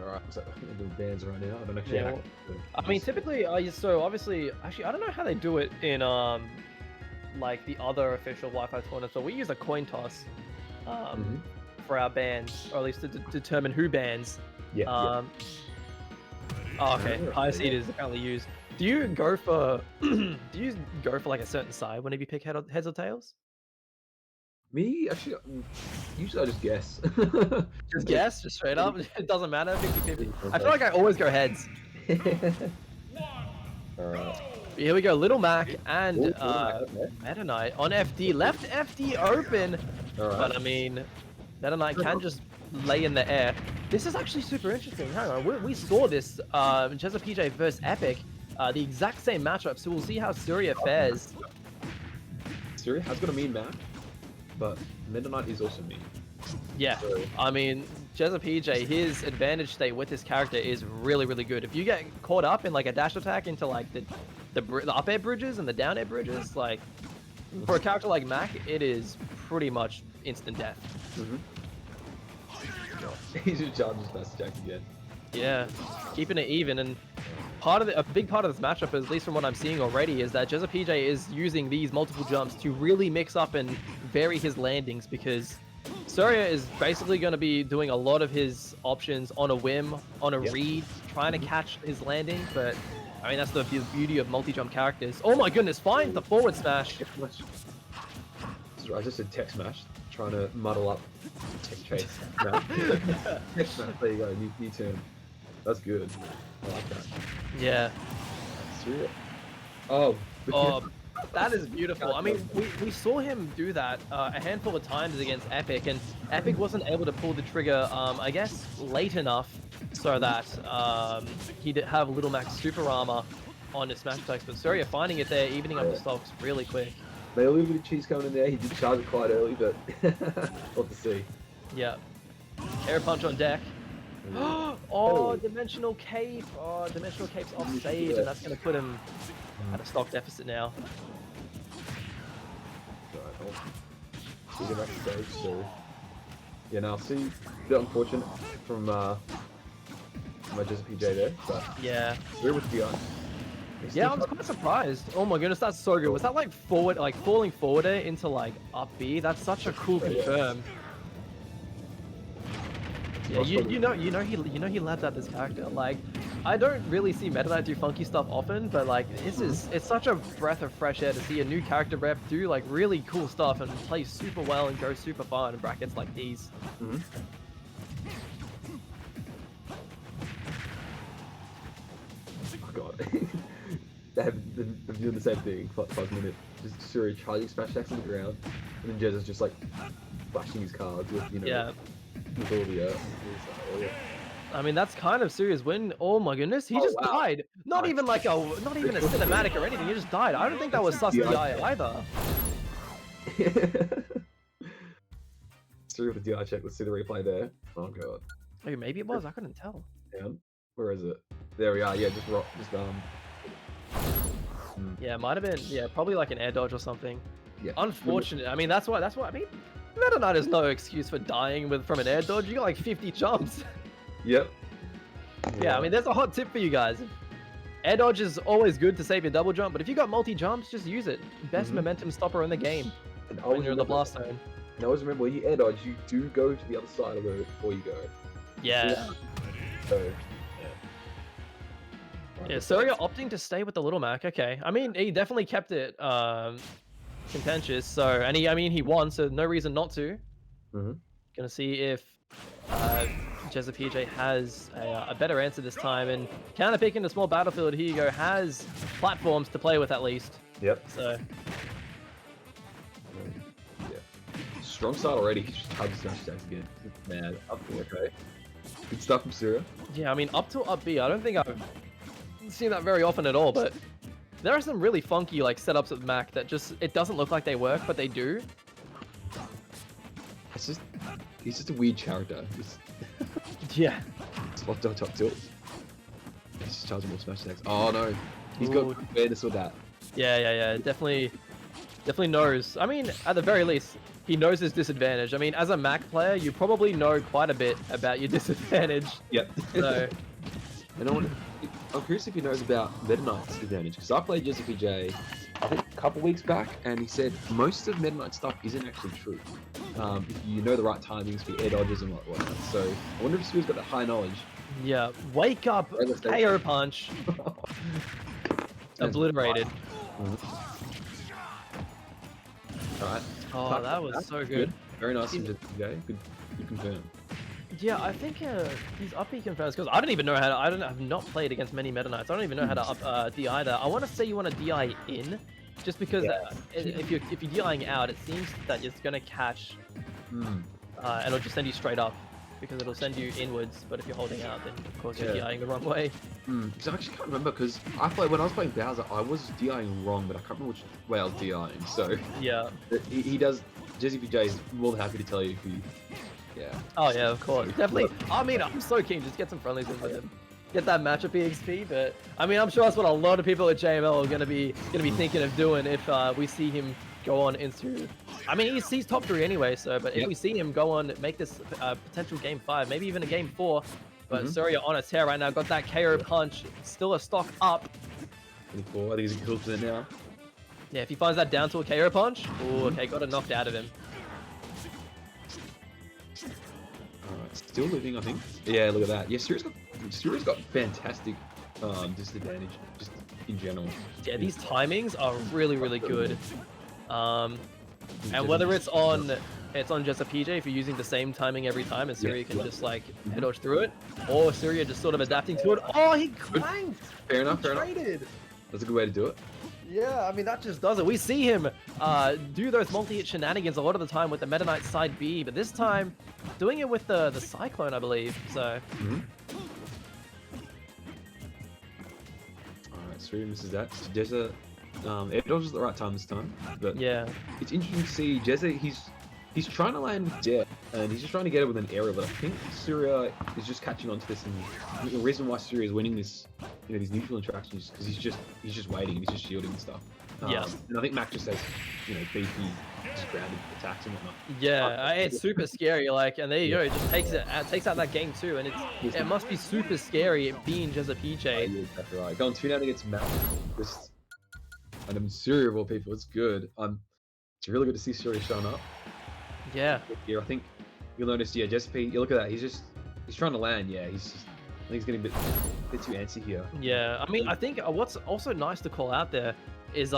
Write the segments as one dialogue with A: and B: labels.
A: Alright, so I'm doing bands right now. I don't actually
B: Yeah, I mean, typically, so obviously, actually, I don't know how they do it in like the other official Wi-Fi tournaments, but we use a coin toss for our bans, or at least to determine who bans.
A: Yeah.
B: Oh, okay. High seed is apparently used. Do you go for like a certain side whenever you pick heads or tails?
A: Me, actually, usually I just guess.
B: Just guess, just straight up. It doesn't matter. 50-50. I feel like I always go heads.
A: Alright.
B: Here we go, Little Mac and Meta Knight on FD. Left FD open, but I mean, Meta Knight can just lay in the air. This is actually super interesting. Hang on, we saw this Jezapj versus Epic, the exact same matchup, so we'll see how Surya fares.
A: Surya has got a mean map, but Meta Knight is also mean.
B: Yeah, so, I mean, Jezapj, his advantage state with this character is really, really good. If you get caught up in like a dash attack into like the up air bridges and the down air bridges, like for a character like Mac, it is pretty much instant death.
A: He just charges fast attack again.
B: Yeah, keeping it even, and a big part of this matchup, at least from what I'm seeing already, is that Jezapj is using these multiple jumps to really mix up and vary his landings, because Surya is basically going to be doing a lot of his options on a whim, on a read, trying to catch his landing, but I mean, that's the beauty of multi-jump characters. Oh my goodness, finds the forward smash!
A: I just said tech smash, trying to muddle up tech chase. Tech smash, there you go, new term. That's good. I like that.
B: Yeah.
A: Surya. Oh.
B: That is beautiful. I mean, we saw him do that a handful of times against Epic, and Epic wasn't able to pull the trigger, I guess, late enough so that he'd have Little Mac's super armor on his smash attacks. But Surya finding it there, evening up the stocks really quick.
A: Maybe a little bit of cheese coming in there. He did charge it quite early, but what to see.
B: Yeah. Air punch on deck. Oh, Dimensional Cape. Oh, Dimensional Cape's off stage, and that's going to put him at a stock deficit now.
A: We'll get back to stage, so yeah, now see, a bit unfortunate from my Jezapj there, but
B: yeah,
A: we're with the
B: yeah, I was quite surprised. Oh my goodness, that's so good. Was that like forward, like falling forward into like up B? That's such a cool confirm. Yeah, you know he lads out this character. Like, I don't really see Meta Knight do funky stuff often, but like it's such a breath of fresh air to see a new character rep do like really cool stuff and play super well and go super far in brackets like these.
A: Oh god. They're doing the same thing for 5 minutes. Just Surya charging smash attacks on the ground, and then Jez is just like flashing his cards with, you know, with all the
B: I mean, that's kind of Surya's win. Oh my goodness, he just died. Not even like not even a cinematic or anything. He just died. I don't think that was sus DI either.
A: Surya with the DI check. Let's see the replay there. Oh god.
B: Oh, maybe it was. I couldn't tell.
A: Down. Where is it? There we are. Yeah, just
B: Yeah, it might have been. Yeah, probably like an air dodge or something.
A: Yeah.
B: Unfortunate. I mean, that's why. I mean, Meta Knight is no excuse for dying from an air dodge. You got like 50 jumps.
A: Yep.
B: Yeah, I mean, there's a hot tip for you guys. Air dodge is always good to save your double jump, but if you got multi jumps, just use it. Best momentum stopper in the game when you're in the blast zone.
A: And always remember, when you air dodge, you do go to the other side of it before you go.
B: Yeah.
A: So,
B: yeah, Surya opting to stay with the Little Mac. Okay, I mean, he definitely kept it contentious. So, and he won, so no reason not to. Gonna see if Jezapj has a better answer this time, and counter pick in a small battlefield. Here you go, has platforms to play with at least.
A: Yep.
B: So.
A: Yeah. Strong start already. He just charges smash attacks again. Man, up to okay. Good stuff from Surya.
B: Yeah, I mean, up to up B. I don't think I've seen that very often at all, but there are some really funky like setups with Mac that just it doesn't look like they work, but they do.
A: It's just he's just a weird character.
B: Yeah.
A: Spot top tilt. He's just charging more smash attacks. Oh no, he's got awareness with that.
B: Yeah. Definitely knows. I mean, at the very least, he knows his disadvantage. I mean, as a Mac player, you probably know quite a bit about your disadvantage.
A: Yep.
B: So,
A: and I'm curious if he knows about Meta Knight's advantage, because I played Jezapj, I think a couple weeks back, and he said most of Meta Knight stuff isn't actually true. If you know the right timings for air dodges and whatnot. So I wonder if Stu's got that high knowledge.
B: yeah, wake up, KO punch. Obliterated.
A: Alright.
B: Oh, that was so good.
A: Very nice from Jezapj. Good confirm.
B: Yeah, I think he's up B confirms because I don't even know how to. I've not played against many Meta Knights. I don't even know how to up DI there. I want to say you want to DI in, just because if you're DIing out, it seems that it's gonna catch, and it'll just send you straight up because it'll send you inwards. But if you're holding out, then of course you're DIing the wrong way.
A: So I actually can't remember because when I was playing Bowser, I was DIing wrong, but I can't remember which way I was DIing. So
B: yeah,
A: he does. Jezapj is more than happy to tell you if he. Yeah.
B: Oh yeah, of course, definitely. I mean, I'm so keen to just get some friendlies in with him, get that matchup EXP. But I mean, I'm sure that's what a lot of people at JML are gonna be thinking of doing if we see him go on into. I mean, he's top 3 anyway. So, but if we see him go on, make this potential game 5, maybe even a game 4. But Surya on a tear right now, got that KO punch, still a stock up.
A: 24. I think he's in cool now.
B: Yeah, if he finds that down to a KO punch, okay, got it knocked out of him.
A: Still living, I think. Yeah, look at that. Yeah, Surya's got fantastic disadvantage, just in general.
B: Yeah, these timings are really, really good. And whether it's on Jezapj, if you're using the same timing every time, and Surya can just like head dodge through it, or Surya just sort of adapting to it. Oh, he clanked!
A: Fair enough. That's a good way to do it.
B: Yeah, I mean, that just does it. We see him do those multi-hit shenanigans a lot of the time with the Meta Knight side B, but this time doing it with the Cyclone, I believe. So.
A: Alright, Surya misses that. Jezza air dodges at the right time this time. But
B: yeah,
A: it's interesting to see Jezza. He's trying to land with Jet, and he's just trying to get it with an aerial. But I think Surya is just catching on to this, and the reason why Surya is winning this, these neutral interactions, is because he's just waiting, and he's just shielding and stuff.
B: Yeah.
A: And I think Mac just has, beefy, just grounded attacks and whatnot.
B: Yeah, it's super scary. Like, and there you go. It just takes out that game too, and it must be super scary being Jezapj.
A: Yeah, exactly right. Going 2-0 against Mac, just and Surya of all people, it's good. It's really good to see Surya showing up.
B: Yeah.
A: Here, I think you'll notice, Jezapj, you look at that, he's trying to land, I think he's getting a bit too antsy here.
B: Yeah, I mean, I think what's also nice to call out there is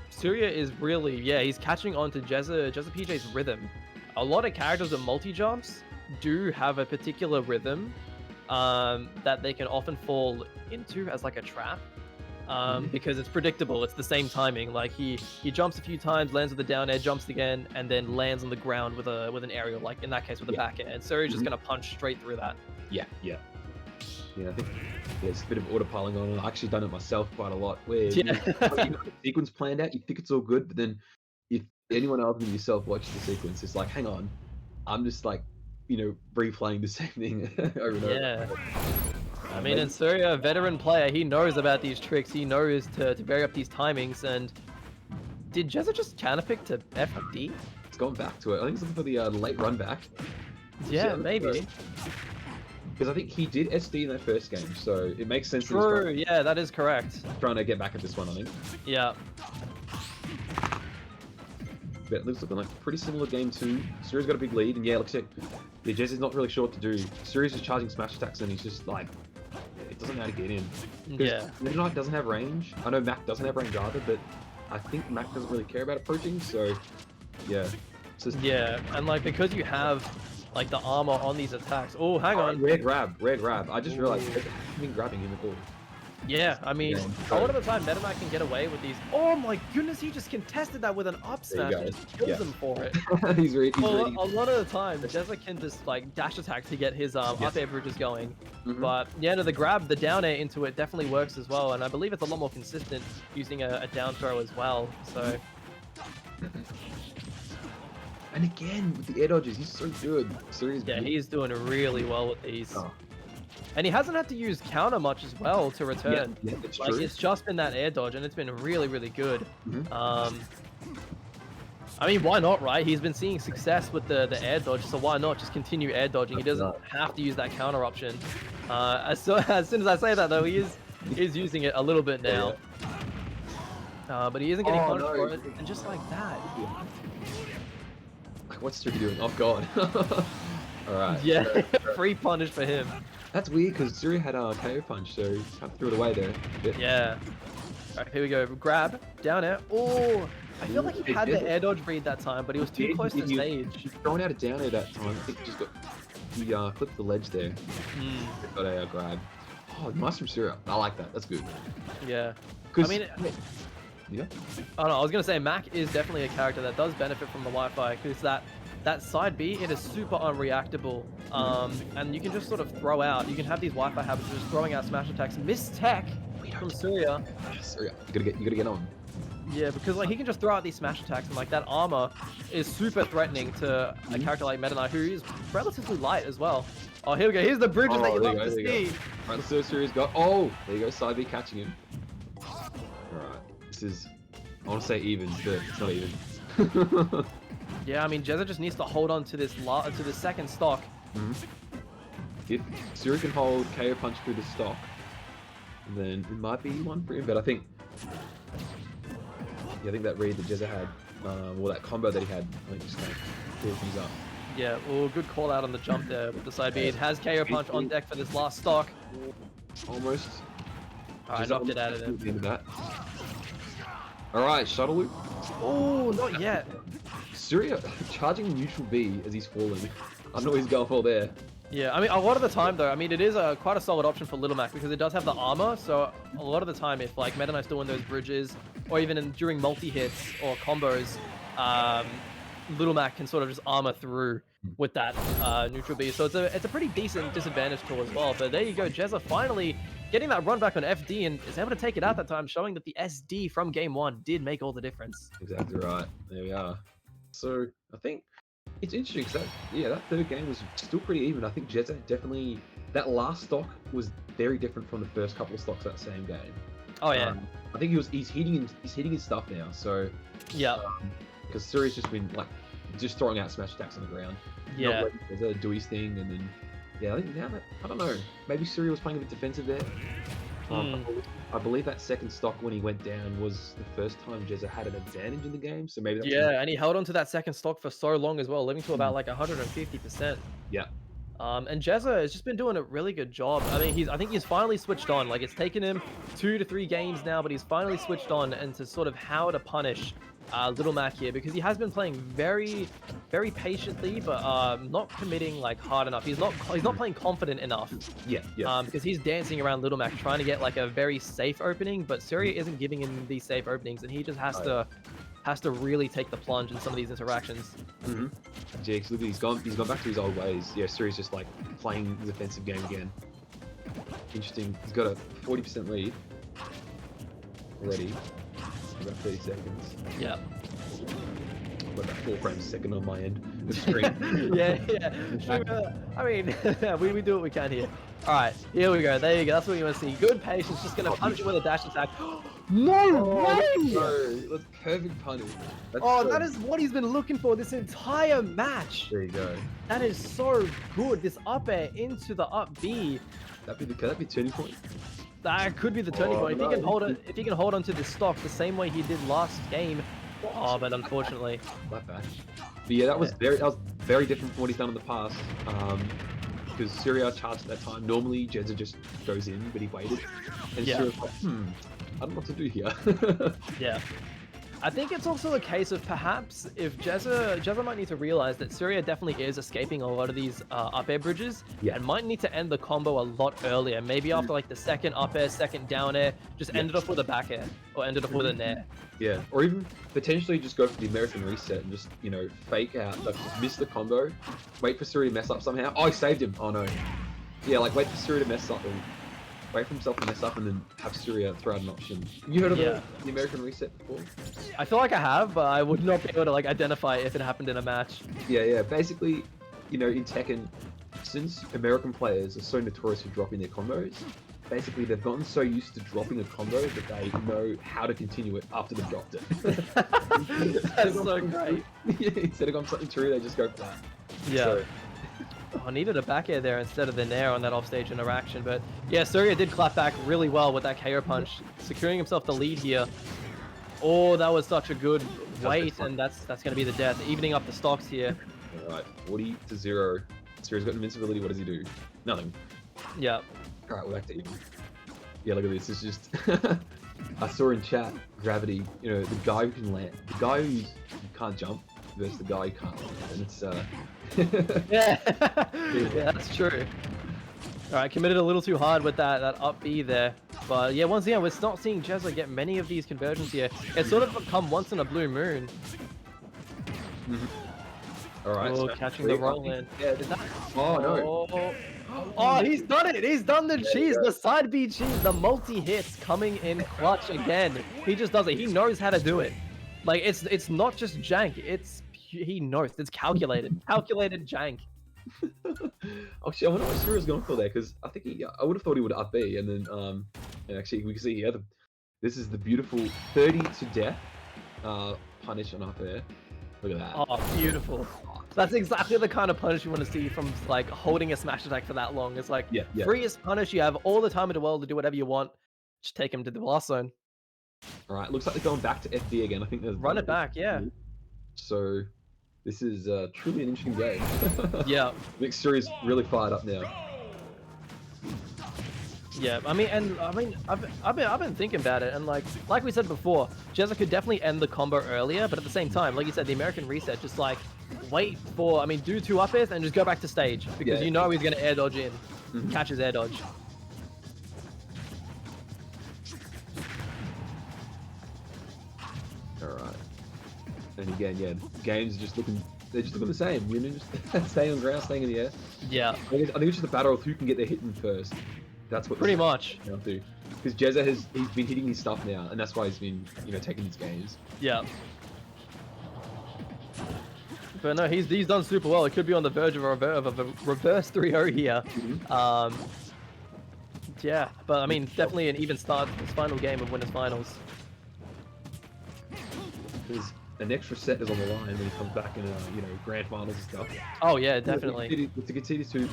B: Surya is really, he's catching on to Jezapj's rhythm. A lot of characters with multi-jumps do have a particular rhythm that they can often fall into as like a trap. Because it's predictable. It's the same timing. Like he jumps a few times, lands with a down air, jumps again, and then lands on the ground with an aerial. Like in that case, with a back air. And Surya's just gonna punch straight through that.
A: Yeah. I think there's a bit of autopiling on. I've actually done it myself quite a lot. Where you got the sequence planned out, you think it's all good, but then if anyone else than yourself watches the sequence, it's like, hang on, I'm just like, replaying the same thing over and over.
B: Yeah. I mean, and Surya, a veteran player, he knows about these tricks. He knows to vary up these timings. And did Jezza just counterpick to FD?
A: It's going back to it. I think it's looking for the late run back.
B: Yeah, maybe.
A: Because I think he did SD in that first game, so it makes sense.
B: True, yeah, that is correct.
A: Trying to get back at this one, I think.
B: Yeah.
A: But it looks like a pretty similar game too. Surya's got a big lead, and looks like Jezza's not really sure what to do. Surya's just charging smash attacks, and he's just like, it doesn't know how to get in.
B: Yeah.
A: Meta Knight doesn't have range. I know Mac doesn't have range either, but I think Mac doesn't really care about approaching, so yeah.
B: Yeah, and like because you have like the armor on these attacks. Oh, hang on.
A: Rare grab. I just realized I've been grabbing him before.
B: Yeah, I mean, a lot of the time Meta Knight can get away with these. Oh my goodness, he just contested that with an up smash and just kills him for it.
A: he's ready.
B: A lot of the time, Jezza can just like dash attack to get his up air bridges going. But yeah, no, the grab, the down air into it definitely works as well, and I believe it's a lot more consistent using a down throw as well. So.
A: And again, with the air dodges, he's so good.
B: He's doing really well with these. And he hasn't had to use counter much as well to return.
A: Yeah, it's
B: true. It's just been that air dodge, and it's been really, really good. I mean, why not, right? He's been seeing success with the air dodge, so why not just continue air dodging? He doesn't have to use that counter option. As soon as I say that, though, he is using it a little bit now. But he isn't getting punished for it, and just like that.
A: What's Suri doing? Oh god. Alright.
B: Yeah, free punish for him.
A: That's weird because Suri had a KO punch, so he kind of threw it away there.
B: Yeah. Alright, here we go. Grab, down air. Oh! I feel like he had the air dodge read that time, but he was too close to stage.
A: He's thrown out a down air that time. I think he just got... He clipped the ledge there. Got a grab. Oh, nice from Suri. I like that. That's good.
B: Yeah.
A: I
B: mean...
A: Yeah?
B: Oh no, I was going to say Mac is definitely a character that does benefit from the Wi-Fi, because that side B, it is super unreactable. And you can just sort of throw out. You can have these Wi-Fi habits of just throwing out smash attacks. Miss tech from Surya.
A: Surya, you gotta get on.
B: Yeah, because like he can just throw out these smash attacks, and like that armor is super threatening to a character like Meta Knight, who is relatively light as well. Oh, here we go. Here's the bridges that you love to see.
A: Right, so Surya's got. Oh, there you go. Side B catching him. Alright, this is. I want to say even, but it's not even.
B: Yeah, I mean, Jezza just needs to hold on to this second stock.
A: If Surya can hold KO punch through the stock, then it might be one for him. But I think that read that Jezza had, or that combo that he had, I think just kind of cleared things up.
B: Yeah, well, good call out on the jump there with the side B. It has KO punch on deck for this last stock.
A: Almost.
B: Alright, knocked it out of
A: End
B: him.
A: of that. Alright, shuttle loop.
B: Oh, not yet.
A: Surya charging neutral B as he's falling. I don't know what he's going for there.
B: Yeah, I mean, a lot of the time though, I mean, it is quite a solid option for Little Mac because it does have the armor. So a lot of the time, if like Meta Knight's doing those bridges, or even during multi-hits or combos, Little Mac can sort of just armor through with that neutral B. So it's a pretty decent disadvantage tool as well. But there you go, Jezza finally getting that run back on FD and is able to take it out that time, showing that the SD from game one did make all the difference.
A: Exactly right. There we are. So I think it's interesting because that third game was still pretty even. I think Jezza definitely, that last stock was very different from the first couple of stocks that same game.
B: Oh yeah.
A: I think he's hitting his stuff now. So
B: yeah.
A: Because Surya's just been like just throwing out smash attacks on the ground.
B: Yeah.
A: Not letting Jezza do his thing, and then I think now that I don't know, maybe Surya was playing a bit defensive there. I believe that second stock when he went down was the first time Jezza had an advantage in the game, so maybe that's
B: and he held on to that second stock for so long as well, living to about like 150%.
A: Yeah.
B: And Jezza has just been doing a really good job. I mean, I think he's finally switched on. Like, it's taken him 2 to 3 games now, but he's finally switched on and to sort of how to punish Little Mac here, because he has been playing very, very patiently, but not committing like hard enough. He's not playing confident enough.
A: Yeah.
B: Because he's dancing around Little Mac trying to get like a very safe opening, but Surya isn't giving him these safe openings, and he just has to really take the plunge in some of these interactions.
A: Yeah, look, he's gone back to his old ways. Yeah, Surya's just like playing the defensive game again. Interesting. He's got a 40% lead already. About 30 seconds.
B: Yeah.
A: About 4 frames a second on my end of the screen.
B: yeah. I mean, we do what we can here. All right, here we go. There you go. That's what you want to see. Good patience. Just gonna punch it with a dash attack. No way!
A: That's perfect punish.
B: That is what he's been looking for this entire match.
A: There you go.
B: That is so good. This up air into the up B.
A: Could that be turning point?
B: That could be the turning point. If he can hold on to this stock the same way he did last game. Oh, but unfortunately.
A: Like that. But yeah, that was very different from what he's done in the past. Because Surya charged at that time. Normally Jezza just goes in, but he waited. And Surya's like, I don't know what to do here.
B: Yeah. I think it's also a case of perhaps if Jezza might need to realize that Surya definitely is escaping a lot of these up air bridges and might need to end the combo a lot earlier. Maybe after like the second up air, second down air, just end it off with a back air or end it off with a nair.
A: Yeah, or even potentially just go for the American reset and just, fake out, like miss the combo, wait for Surya to mess up somehow. Oh, he saved him. Oh no. Yeah, like wait for Surya to mess up and wait for himself to mess up and then have Surya throw out an option. You heard of the American reset before?
B: I feel like I have, but I would not be able to like identify if it happened in a match.
A: Yeah. Basically, in Tekken, since American players are so notorious for dropping their combos, basically they've gotten so used to dropping a combo that they know how to continue it after they've dropped it.
B: That's so great.
A: Yeah, instead of going something true, they just go for that.
B: Yeah.
A: So,
B: I needed a back air there instead of the nair on that offstage interaction, but yeah, Surya did clap back really well with that KO punch, securing himself the lead here. Oh, that was such a good weight, and that's going to be the death, evening up the stocks here.
A: all right, 40-0. Surya's got invincibility. What does he do? Nothing.
B: Yeah.
A: All right, we're back to even. Yeah, look at this. It's just I saw in chat Gravity. You know, the guy who can land, the guy who can't jump versus the guy who can't land, and it's
B: Yeah. Yeah, that's true. All right, committed a little too hard with that up B there. But yeah, once again, we're not seeing Jezza get many of these conversions here. It's sort of become once in a blue moon.
A: All right.
B: Oh,
A: so
B: catching the roll in.
A: Yeah.
B: Is that...
A: Oh no.
B: Oh, he's done it! He's done the cheese, the side B cheese, the multi-hits coming in clutch again. He just does it. He knows how to do it. Like, it's not just jank. He knows. It's calculated. Calculated jank.
A: Actually, I wonder what Surya's going for there, because I think I would have thought he would up B, and then and actually we can see here this is the beautiful 30 to death punish on up air. Look at that.
B: Oh, beautiful. That's exactly the kind of punish you want to see from like holding a smash attack for that long. It's like freest punish. You have all the time in the world to do whatever you want. Just take him to the blast zone.
A: All right, looks like they're going back to FD again. I think there's
B: Run it back, yeah.
A: So this is truly an interesting game.
B: Yeah.
A: Nick Surya's really fired up now.
B: Yeah, I mean, I've been thinking about it, and like we said before, Jezza could definitely end the combo earlier, but at the same time, like you said, the American reset, just like wait for, I mean, do 2 up airs and just go back to stage, because you know he's gonna air dodge in, catch his air dodge.
A: All right, and again, yeah, games just looking. They're just looking the same. You know, just staying on ground, staying in the air.
B: Yeah.
A: I think it's just a battle of who can get their hit in first. That's what
B: pretty much.
A: Because Jezza he's been hitting his stuff now, and that's why he's been taking these games.
B: Yeah. But no, he's done super well. It could be on the verge of a reverse 3-0 here. Yeah, but I mean, definitely an even start to this final game of winners finals.
A: Because an extra set is on the line when he comes back in grand finals and stuff.
B: Oh yeah, definitely.
A: To concede is too.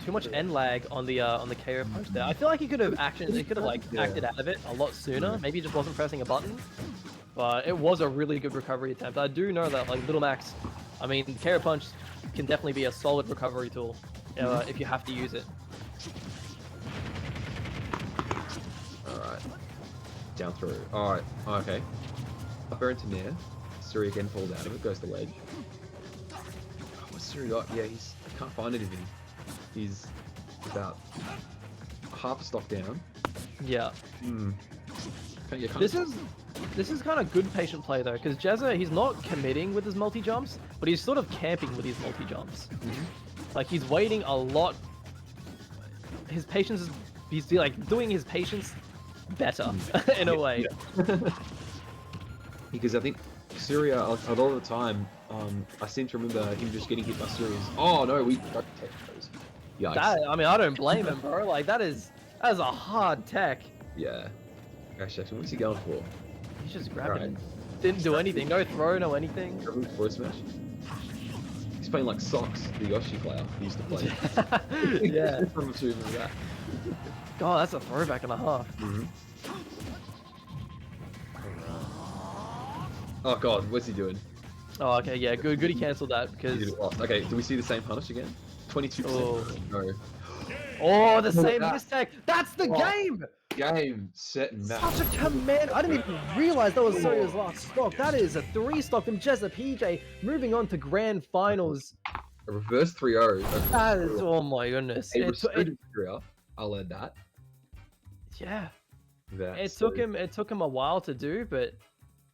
B: Too much end lag on the KO punch there. I feel like he could have acted out of it a lot sooner. Maybe he just wasn't pressing a button. But it was a really good recovery attempt. I do know that, like, Little Max, I mean, KO punch can definitely be a solid recovery tool if you have to use it.
A: All right, down through. All right, okay. Up air into nair. Surya again falls out of it. Goes to ledge. What's Surya got? Yeah, I can't find anything. He's about half a stock down.
B: Yeah.
A: This
B: is kind of good patient play though, because Jezza, he's not committing with his multi jumps, but he's sort of camping with his multi jumps. Like he's waiting a lot. His patience is he's like doing his patience better in a way. Because
A: I think Surya a lot of the time, I seem to remember him just getting hit by Surya's. Oh no, we got tech those. Yikes.
B: I mean, I don't blame him, bro. Like that is a hard tech.
A: Yeah. Actually, what's he going for?
B: He's just grabbing it. Didn't do anything. No throw, no anything.
A: Forward smash. He's playing like Socks, the Yoshi player he used to play.
B: Yeah.
A: I'm assuming that.
B: God, that's a throwback and a half.
A: Oh god, what's he doing?
B: Oh, okay, yeah, good he cancelled that because...
A: Okay, do we see the same punish again? 22%.
B: Oh.
A: No.
B: Oh, the same mistake! That's the game!
A: Game, set, and match.
B: Such a command! I didn't even realize that was Surya's last stock. That is a 3 stock from Jezapj, moving on to grand finals.
A: A reverse 3-0.
B: That is, oh my goodness.
A: I'll add that.
B: Yeah. It took him a while to do, but...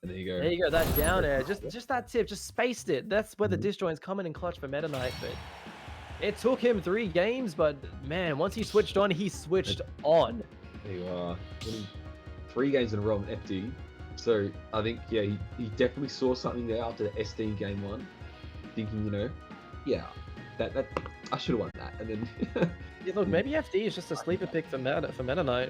A: And there you go.
B: There you go, that down air. Just that tip, just spaced it. That's where the disjoint's coming in clutch for Meta Knight, but it took him 3 games, but man, once he switched on, he switched on.
A: There you are. 3 games in a row in FD. So I think, yeah, he definitely saw something there after the SD game 1. Thinking, yeah, that I should have won that, and then
B: Yeah, look, maybe FD is just a sleeper pick for Meta Knight.